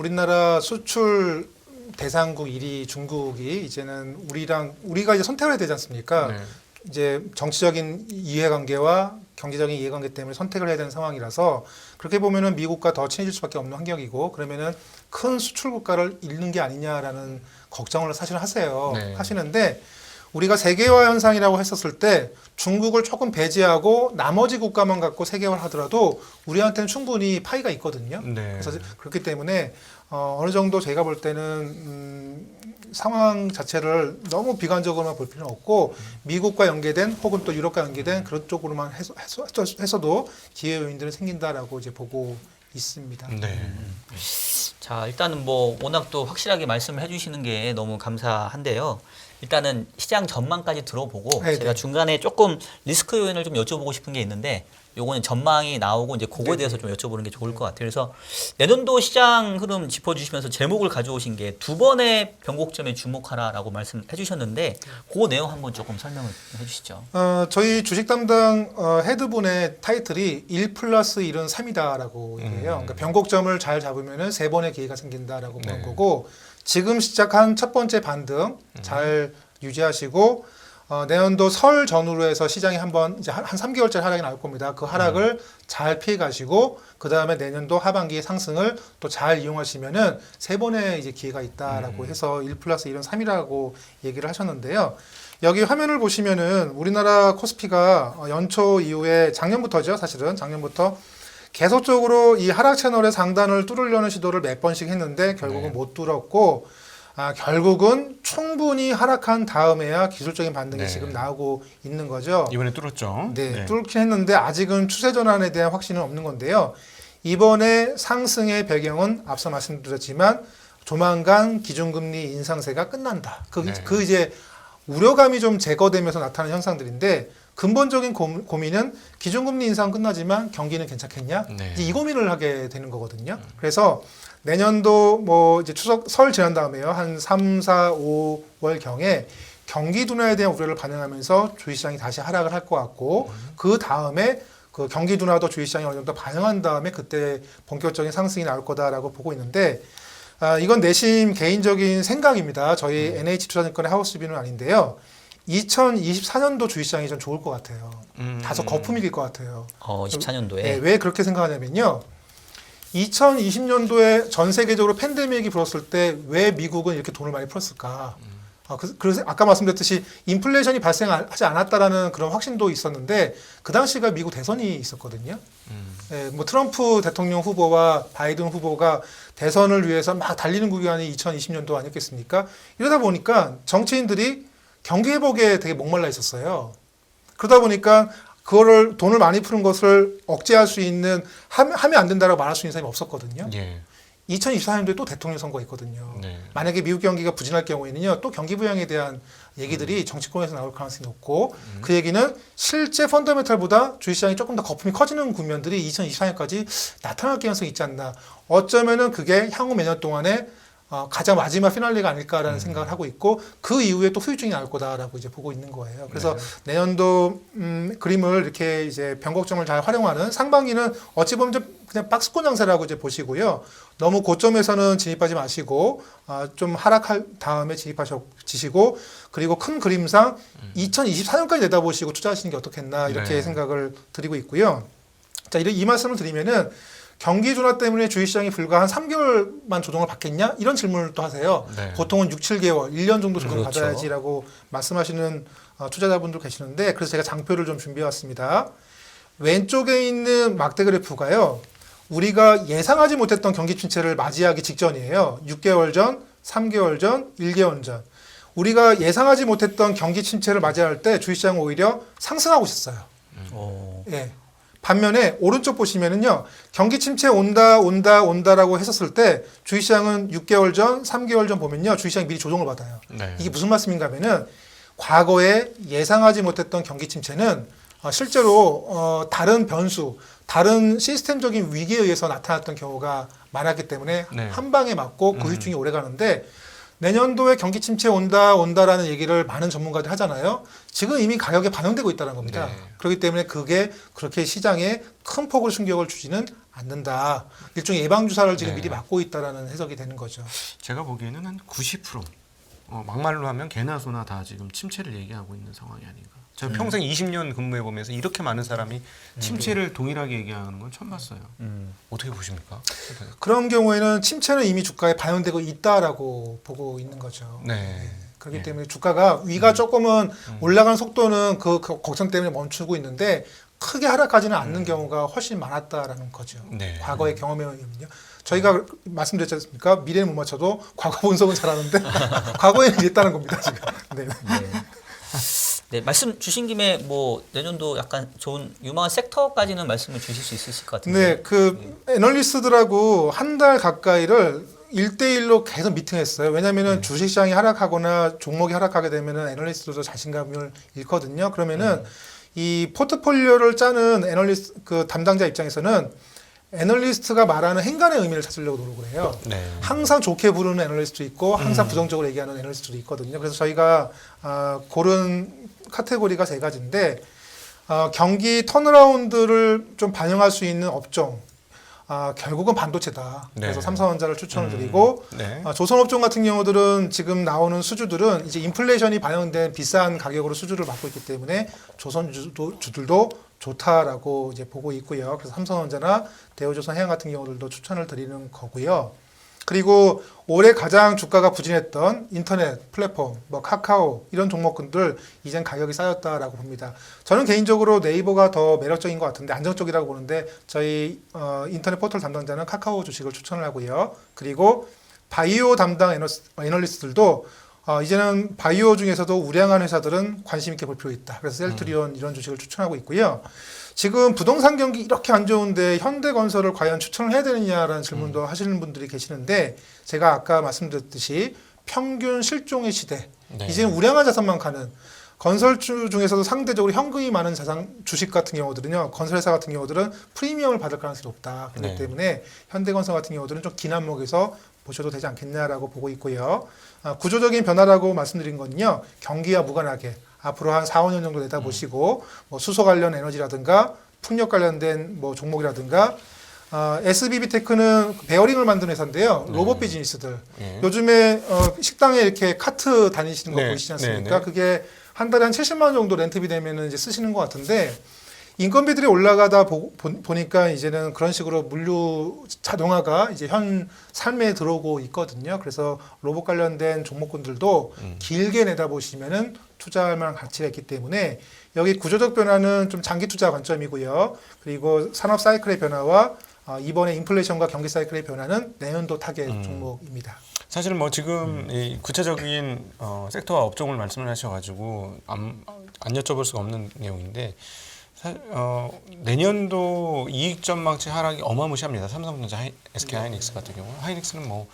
우리나라 수출 대상국 1위 중국이 이제는 우리가 이제 선택을 해야 되지 않습니까? 네. 이제 정치적인 이해관계와 경제적인 이해관계 때문에 선택을 해야 되는 상황이라서 그렇게 보면은 미국과 더 친해질 수밖에 없는 환경이고 그러면은 큰 수출 국가를 잃는 게 아니냐라는 걱정을 사실 하세요. 네. 하시는데 우리가 세계화 현상이라고 했었을 때 중국을 조금 배제하고 나머지 국가만 갖고 세계화를 하더라도 우리한테는 충분히 파이가 있거든요. 네. 그래서 그렇기 때문에 어느 정도 제가 볼 때는 상황 자체를 너무 비관적으로만 볼 필요는 없고 미국과 연계된 혹은 또 유럽과 연계된 그런 쪽으로만 해서도 기회 요인들은 생긴다라고 이제 보고 있습니다. 네. 자, 일단은 뭐 워낙 또 확실하게 말씀을 해주시는 게 너무 감사한데요. 일단은 시장 전망까지 들어보고 네, 제가 네. 중간에 조금 리스크 요인을 좀 여쭤보고 싶은 게 있는데 요거는 전망이 나오고 이제 그거에 네, 대해서 네. 좀 여쭤보는 게 좋을 것 같아요. 그래서 내년도 시장 흐름 짚어주시면서 제목을 가져오신 게 두 번의 변곡점에 주목하라라고 말씀해 주셨는데 그 내용 한번 조금 설명을 해주시죠. 저희 주식 담당 헤드분의 타이틀이 1+1은 3이다라고 얘기해요. 그러니까 변곡점을 잘 잡으면은 3번의 기회가 생긴다라고 보는 네. 거고 지금 시작한 첫 번째 반등 잘 유지하시고 내년도 설 전후로 해서 시장이 한번 이제 한 3개월짜리 하락이 나올 겁니다. 그 하락을 잘 피해 가시고 그 다음에 내년도 하반기의 상승을 또 잘 이용하시면은 3번의 이제 기회가 있다라고 해서 1+1은 3이라고 얘기를 하셨는데요. 여기 화면을 보시면은 우리나라 코스피가 연초 이후에 작년부터죠. 사실은 작년부터 계속적으로 이 하락 채널의 상단을 뚫으려는 시도를 몇 번씩 했는데 결국은 네. 못 뚫었고 결국은 충분히 하락한 다음에야 기술적인 반등이 네. 지금 나오고 있는 거죠. 이번에 뚫었죠. 네, 뚫긴 했는데 아직은 추세 전환에 대한 확신은 없는 건데요. 이번에 상승의 배경은 앞서 말씀드렸지만 조만간 기준금리 인상세가 끝난다. 네. 그 이제 우려감이 좀 제거되면서 나타나는 현상들인데 근본적인 고민은 기준금리 인상 끝나지만 경기는 괜찮겠냐? 네. 이제 이 고민을 하게 되는 거거든요. 그래서 내년도 뭐 이제 추석 설 지난 다음에요. 한 3, 4, 5월 경에 경기 둔화에 대한 우려를 반영하면서 주식시장이 다시 하락을 할 것 같고 그 다음에 그 경기 둔화도 주식시장이 어느 정도 반영한 다음에 그때 본격적인 상승이 나올 거다라고 보고 있는데 이건 내심 개인적인 생각입니다. 저희 NH투자증권의 하우스비는 아닌데요. 2024년도 주식시장이 좀 좋을 것 같아요. 다소 거품이 길 것 같아요. 24년도에. 네, 왜 그렇게 생각하냐면요. 2020년도에 전 세계적으로 팬데믹이 불었을 때 왜 미국은 이렇게 돈을 많이 풀었을까? 그래서 아까 말씀드렸듯이 인플레이션이 발생하지 않았다라는 그런 확신도 있었는데 그 당시가 미국 대선이 있었거든요. 예, 뭐 트럼프 대통령 후보와 바이든 후보가 대선을 위해서 막 달리는 구간이 2020년도 아니었겠습니까? 이러다 보니까 정치인들이 경기 회복에 되게 목말라 있었어요. 그러다 보니까 그거를 돈을 많이 푸는 것을 억제할 수 있는 하면 안 된다라고 말할 수 있는 사람이 없었거든요. 예. 2024년도에 또 대통령 선거가 있거든요. 네. 만약에 미국 경기가 부진할 경우에는요, 또 경기 부양에 대한 얘기들이 정치권에서 나올 가능성이 높고, 그 얘기는 실제 펀더멘탈보다 주식시장이 조금 더 거품이 커지는 국면들이 2024년까지 나타날 가능성이 있지 않나. 어쩌면은 그게 향후 몇 년 동안에 가장 마지막 피날레가 아닐까라는 생각을 하고 있고 그 이후에 또 후유증이 나올 거다라고 이제 보고 있는 거예요. 그래서 내년도 그림을 이렇게 이제 변곡점을 잘 활용하는 상반기는 어찌 보면 좀 그냥 박스권 장세라고 이제 보시고요. 너무 고점에서는 진입하지 마시고 좀 하락할 다음에 진입하시고 그리고 큰 그림상 2024년까지 내다보시고 투자하시는 게 어떻겠나 이렇게 네. 생각을 드리고 있고요. 자, 이 말씀을 드리면은 경기 둔화 때문에 주식시장이 불과 한 3개월만 조정을 받겠냐? 이런 질문을 또 하세요. 네. 보통은 6, 7개월, 1년 정도 조정을 그렇죠. 받아야지라고 말씀하시는 투자자분들 계시는데 그래서 제가 장표를 좀 준비해 왔습니다. 왼쪽에 있는 막대 그래프가요. 우리가 예상하지 못했던 경기 침체를 맞이하기 직전이에요. 6개월 전, 3개월 전, 1개월 전. 우리가 예상하지 못했던 경기 침체를 맞이할 때 주식시장은 오히려 상승하고 있었어요. 예. 반면에 오른쪽 보시면은요. 경기 침체 온다라고 했었을 때 주식시장은 6개월 전, 3개월 전 보면요. 주식시장이 미리 조정을 받아요. 네. 이게 무슨 말씀인가 하면은 과거에 예상하지 못했던 경기 침체는 실제로 다른 변수, 다른 시스템적인 위기에 의해서 나타났던 경우가 많았기 때문에 네. 한 방에 맞고 그 후유증이 오래 가는데 내년도에 경기 침체 온다라는 얘기를 많은 전문가들이 하잖아요. 지금 이미 가격에 반영되고 있다는 겁니다. 네. 그렇기 때문에 그게 그렇게 시장에 큰 폭으로 충격을 주지는 않는다. 일종의 예방 주사를 지금 네. 미리 맞고 있다라는 해석이 되는 거죠. 제가 보기에는 한 90% 막말로 하면 개나 소나 다 지금 침체를 얘기하고 있는 상황이 아닌가. 제가 평생 20년 근무해 보면서 이렇게 많은 사람이 침체를 동일하게 얘기하는 건 처음 봤어요. 어떻게 보십니까? 그런 경우에는 침체는 이미 주가에 반영되고 있다라고 보고 있는 거죠. 네. 그렇기 예. 때문에 주가가 위가 조금은 올라가는 속도는 그 걱정 때문에 멈추고 있는데 크게 하락하지는 않는 경우가 훨씬 많았다라는 거죠. 네. 과거의 경험에 의하면요. 저희가 말씀드렸지 않습니까? 미래는 못 맞춰도 과거 분석은 잘하는데 과거에는 이랬다는 겁니다. 지금. 네. 네, 말씀 주신 김에 뭐 내년도 약간 좋은 유망한 섹터까지는 말씀을 주실 수 있으실 것 같은데. 네, 그 애널리스트들하고 한 달 가까이를 1대1로 계속 미팅했어요. 왜냐하면 주식시장이 하락하거나 종목이 하락하게 되면은 애널리스트도 자신감을 잃거든요. 그러면은 이 포트폴리오를 짜는 애널리스트 그 담당자 입장에서는 애널리스트가 말하는 행간의 의미를 찾으려고 노력을 해요. 네. 항상 좋게 부르는 애널리스트도 있고 항상 부정적으로 얘기하는 애널리스트도 있거든요. 그래서 저희가 고른 카테고리가 세 가지인데 경기 턴어라운드를 좀 반영할 수 있는 업종 결국은 반도체다. 네. 그래서 삼성전자를 추천을 드리고 네. 조선업종 같은 경우들은 지금 나오는 수주들은 이제 인플레이션이 반영된 비싼 가격으로 수주를 받고 있기 때문에 조선주들도 좋다라고 이제 보고 있고요. 그래서 삼성전자나 대우조선 해양 같은 경우들도 추천을 드리는 거고요. 그리고 올해 가장 주가가 부진했던 인터넷 플랫폼, 뭐 카카오 이런 종목군들 이젠 가격이 쌓였다라고 봅니다. 저는 개인적으로 네이버가 더 매력적인 것 같은데 안정적이라고 보는데 저희 인터넷 포털 담당자는 카카오 주식을 추천을 하고요. 그리고 바이오 담당 애널리스트들도 이제는 바이오 중에서도 우량한 회사들은 관심 있게 볼 필요 있다. 그래서 셀트리온 이런 주식을 추천하고 있고요. 지금 부동산 경기 이렇게 안 좋은데 현대건설을 과연 추천을 해야 되느냐라는 질문도 하시는 분들이 계시는데 제가 아까 말씀드렸듯이 평균 실종의 시대. 네. 이제는 우량한 자산만 가는 건설주 중에서도 상대적으로 현금이 많은 자산 주식 같은 경우들은요. 건설회사 같은 경우들은 프리미엄을 받을 가능성이 높다. 그렇기 네. 때문에 현대건설 같은 경우들은 좀 긴 안목에서 보셔도 되지 않겠냐라고 보고 있고요. 구조적인 변화라고 말씀드린 건요. 경기와 무관하게 앞으로 한 4, 5년 정도 내다보시고 뭐 수소 관련 에너지라든가 풍력 관련된 뭐 종목이라든가 SBB테크는 베어링을 만드는 회사인데요. 로봇 비즈니스들. 네. 요즘에 식당에 이렇게 카트 다니시는 거 네. 보이시지 않습니까? 네, 네. 그게 한 달에 한 70만 원 정도 렌트비 되면 이제 쓰시는 것 같은데 인건비들이 올라가다 보니까 이제는 그런 식으로 물류 자동화가 이제 현 삶에 들어오고 있거든요. 그래서 로봇 관련된 종목군들도 길게 내다보시면은 투자할 만한 가치가 있기 때문에 여기 구조적 변화는 좀 장기 투자 관점이고요. 그리고 산업 사이클의 변화와 이번에 인플레이션과 경기 사이클의 변화는 내년도 타겟 종목입니다. 사실 뭐 지금 이 구체적인 섹터와 업종을 말씀을 하셔가지고 안 여쭤볼 수가 없는 내용인데 내년도 이익 전망치 하락이 어마무시합니다. 삼성전자, SK 하이닉스 같은 경우 하이닉스는 뭐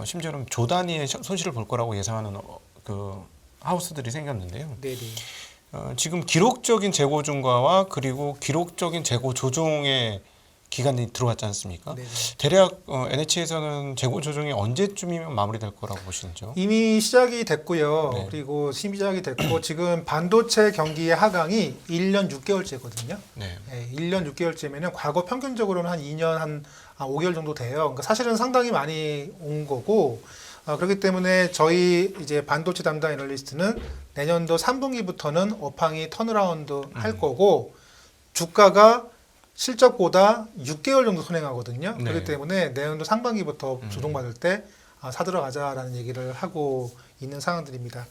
심지어는 조 단위의 손실을 볼 거라고 예상하는 그 하우스들이 생겼는데요. 네네. 지금 기록적인 재고 증가와 그리고 기록적인 재고 조정의 기간이 들어갔지 않습니까? 네네. 대략 NH에서는 재고 조정이 언제쯤이면 마무리될 거라고 보시는지요? 이미 시작이 됐고요. 네. 그리고 시작이 됐고 지금 반도체 경기의 하강이 1년 6개월째거든요. 네. 1년 6개월째면은 과거 평균적으로는 한 2년 한 5개월 정도 돼요. 그러니까 사실은 상당히 많이 온 거고 그렇기 때문에 저희 이제 반도체 담당 애널리스트는 내년도 3분기부터는 업황이 턴어라운드 할 거고 주가가 실적보다 6개월 정도 선행하거든요. 네. 그렇기 때문에 내년도 상반기부터 조정받을 때 사들어가자라는 얘기를 하고 있는 상황들입니다.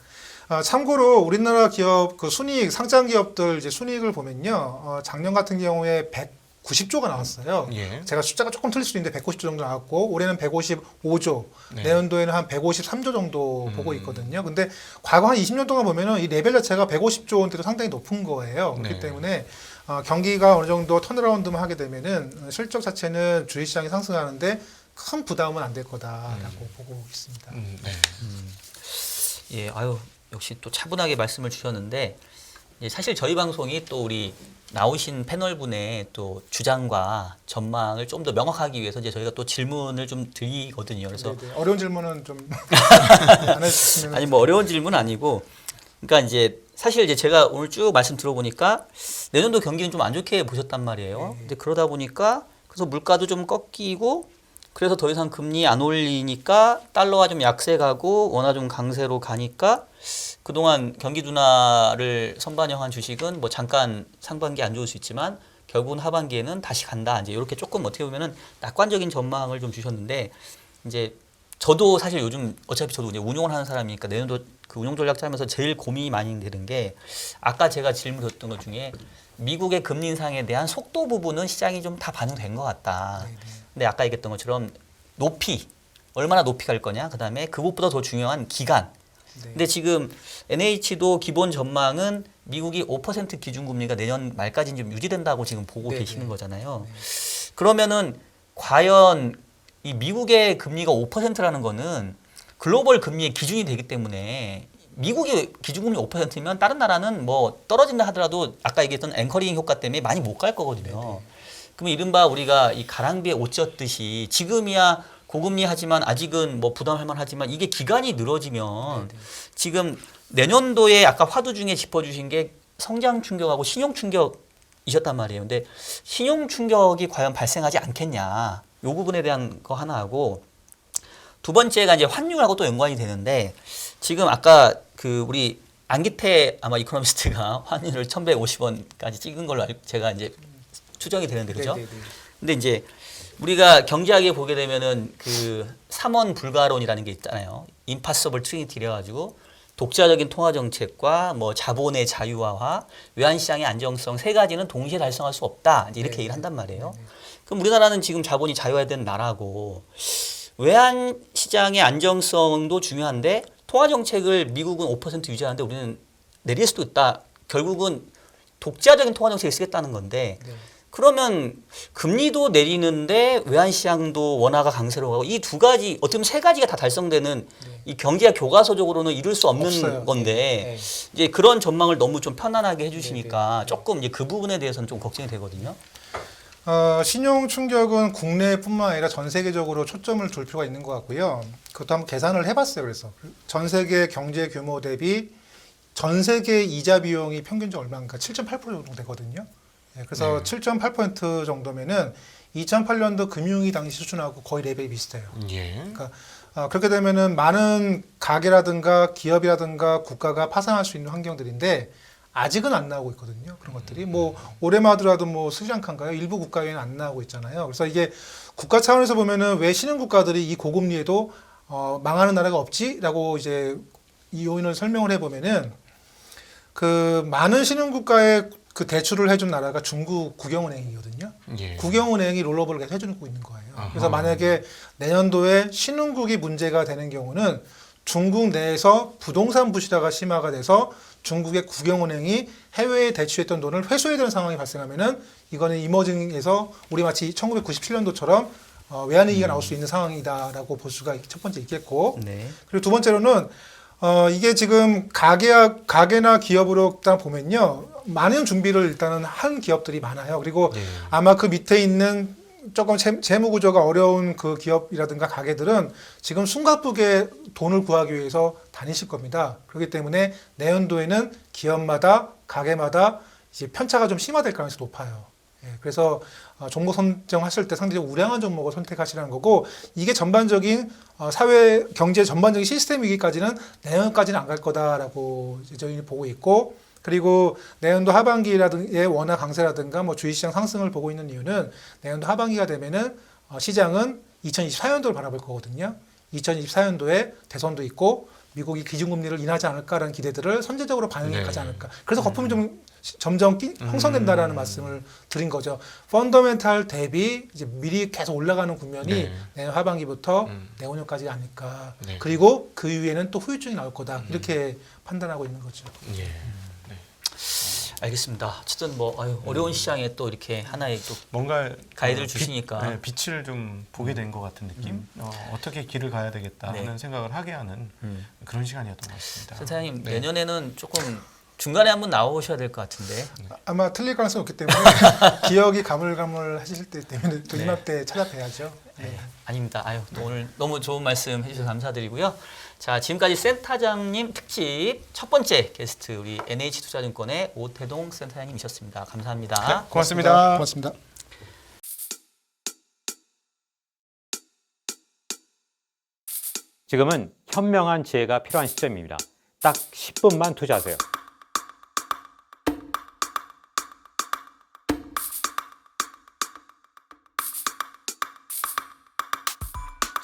참고로 우리나라 기업 그 순이익 상장 기업들 이제 순이익을 보면요, 작년 같은 경우에 190조가 나왔어요. 예. 제가 숫자가 조금 틀릴 수도 있는데 190조 정도 나왔고 올해는 155조, 네. 내년도에는 한 153조 정도 보고 있거든요. 근데 과거 한 20년 동안 보면은 이 레벨 자체가 150조 원대도 상당히 높은 거예요. 그렇기 네. 때문에 경기가 어느 정도 턴어라운드만 하게 되면은 실적 자체는 주식시장이 상승하는데 큰 부담은 안 될 거다라고 보고 있습니다. 네. 예, 아유 역시 또 차분하게 말씀을 주셨는데 예, 사실 저희 방송이 또 우리 나오신 패널분의 또 주장과 전망을 좀 더 명확하기 위해서 이제 저희가 또 질문을 좀 드리거든요. 그래서 네네. 어려운 질문은 좀 안 해주시면 아니 뭐 어려운 질문 아니고, 그러니까 이제 사실 이제 제가 오늘 쭉 말씀 들어보니까 내년도 경기는 좀 안 좋게 보셨단 말이에요. 근데 그러다 보니까 그래서 물가도 좀 꺾이고 그래서 더 이상 금리 안 올리니까 달러가 좀 약세 가고 원화 좀 강세로 가니까 그동안 경기 둔화를 선반영한 주식은 뭐 잠깐 상반기 안 좋을 수 있지만 결국은 하반기에는 다시 간다. 이제 이렇게 조금 어떻게 보면은 낙관적인 전망을 좀 주셨는데, 이제 저도 사실 요즘 어차피 저도 이제 운용을 하는 사람이니까 내년도 그 운용 전략 짜면서 제일 고민이 많이 되는 게, 아까 제가 질문 드렸던 것 중에 미국의 금리 인상에 대한 속도 부분은 시장이 좀 다 반영된 것 같다. 근데 아까 얘기했던 것처럼 높이, 얼마나 높이 갈 거냐, 그 다음에 그것보다 더 중요한 기간. 근데 지금 NH도 기본 전망은 미국이 5% 기준금리가 내년 말까지 좀 유지된다고 지금 보고 계시는 거잖아요. 그러면은 과연 이 미국의 금리가 5%라는 거는 글로벌 금리의 기준이 되기 때문에 미국의 기준금리 5%면 다른 나라는 뭐 떨어진다 하더라도 아까 얘기했던 앵커링 효과 때문에 많이 못 갈 거거든요. 그러면 이른바 우리가 이 가랑비에 옷 젖듯이 지금이야 고금리 하지만 아직은 뭐 부담할 만하지만 이게 기간이 늘어지면 지금 내년도에 아까 화두 중에 짚어주신 게 성장 충격하고 신용 충격이셨단 말이에요. 근데 신용 충격이 과연 발생하지 않겠냐, 요 부분에 대한 거 하나 하고, 두 번째가 이제 환율하고 또 연관이 되는데, 지금 아까 그 우리 안기태 아마 이코노미스트가 환율을 1,150원까지 찍은 걸로 제가 이제 추정이 되는데, 그죠? 근데 이제 우리가 경제학에 보게 되면은 그 3원 불가론이라는 게 있잖아요. 임파서블 트리니티래 가지고 독자적인 통화 정책과 뭐 자본의 자유화와 외환 시장의 안정성 세 가지는 동시에 달성할 수 없다. 이제 이렇게 얘기를 한단 말이에요. 그럼 우리나라는 지금 자본이 자유화된 나라고 외환 시장의 안정성도 중요한데 통화 정책을 미국은 5% 유지하는데 우리는 내릴 수도 있다. 결국은 독자적인 통화 정책을 쓰겠다는 건데, 그러면 금리도 내리는데 외환 시장도 원화가 강세로 가고 이 두 가지, 어떻게 보면 세 가지가 다 달성되는 이 경기가 교과서적으로는 이룰 수 없는 없어요. 건데 이제 그런 전망을 너무 좀 편안하게 해주시니까 조금 이제 그 부분에 대해서는 좀 걱정이 되거든요. 신용 충격은 국내뿐만 아니라 전 세계적으로 초점을 둘 필요가 있는 것 같고요. 그것도 한번 계산을 해봤어요. 그래서 전 세계 경제 규모 대비 전 세계 이자 비용이 평균적으로 얼마인가 7.8% 정도 되거든요. 그래서 7.8% 정도면은 2008년도 금융위 당시 수준하고 거의 레벨이 비슷해요. 그러니까 그렇게 되면은 많은 가게라든가 기업이라든가 국가가 파산할 수 있는 환경들인데 아직은 안 나오고 있거든요. 그런 것들이 뭐 올해만 하더라도 뭐 스리랑카인가요? 일부 국가에는 안 나오고 있잖아요. 그래서 이게 국가 차원에서 보면은 왜 신흥 국가들이 이 고금리에도 망하는 나라가 없지라고 이제 이 요인을 설명을 해보면은 그 많은 신흥 국가의 그 대출을 해준 나라가 중국 국영은행이거든요. 국영은행이 롤오버를 계속 해주고 있는 거예요. 그래서 만약에 내년도에 신흥국이 문제가 되는 경우는 중국 내에서 부동산 부실화가 심화가 돼서 중국의 국영은행이 해외에 대출했던 돈을 회수해야 되는 상황이 발생하면은 이거는 이머징에서 우리 마치 1997년도처럼 외환위기가 나올 수 있는 상황이다라고 볼 수가 첫 번째 있겠고, 그리고 두 번째로는 이게 지금 가게나 기업으로 딱 보면요, 많은 준비를 일단은 한 기업들이 많아요. 그리고 아마 그 밑에 있는 조금 재무 구조가 어려운 그 기업이라든가 가게들은 지금 숨가쁘게 돈을 구하기 위해서 다니실 겁니다. 그렇기 때문에 내년도에는 기업마다 가게마다 이제 편차가 좀 심화될 가능성이 높아요. 그래서 종목 선정하실 때 상대적으로 우량한 종목을 선택하시라는 거고, 이게 전반적인 사회 경제 전반적인 시스템 위기까지는 내년까지는 안 갈 거다라고 이제 저희는 보고 있고, 그리고 내년도 하반기라든가 원화 강세라든가 뭐 주식시장 상승을 보고 있는 이유는 내년도 하반기가 되면은 시장은 2024년도를 바라볼 거거든요. 2024년도에 대선도 있고 미국이 기준금리를 인하지 않을까라는 기대들을 선제적으로 반영해 가지 않을까. 그래서 거품이 좀 점점 형성된다라는 말씀을 드린 거죠. 펀더멘탈 대비 이제 미리 계속 올라가는 국면이 내년 하반기부터 내후년까지 아닐까. 그리고 그 이후에는 또 후유증이 나올 거다. 이렇게 판단하고 있는 거죠. 알겠습니다. 어쨌든 뭐 어려운 시장에 또 이렇게 하나의 또 뭔가 가이드를 주시니까 빛을 좀 보게 된 것 같은 느낌. 어떻게 길을 가야 되겠다 하는 생각을 하게 하는 그런 시간이었던 것 같습니다. 선생님 내년에는 조금 중간에 한번 나오셔야 될 것 같은데. 아마 틀릴 가능성이 없기 때문에 기억이 가물가물하실 때 때문에 또 네. 이맘때 찾아뵈야죠. 네. 아닙니다. 아유, 또 오늘 너무 좋은 말씀 해주셔서 감사드리고요. 자, 지금까지 센터장님 특집 첫 번째 게스트 우리 NH투자증권의 오태동 센터장님이셨습니다. 감사합니다. 고맙습니다. 고맙습니다. 지금은 현명한 지혜가 필요한 시점입니다. 딱 10분만 투자하세요.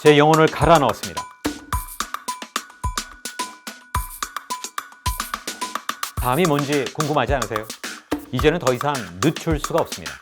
제 영혼을 갈아 넣었습니다. 다음이 뭔지 궁금하지 않으세요? 이제는 더 이상 늦출 수가 없습니다.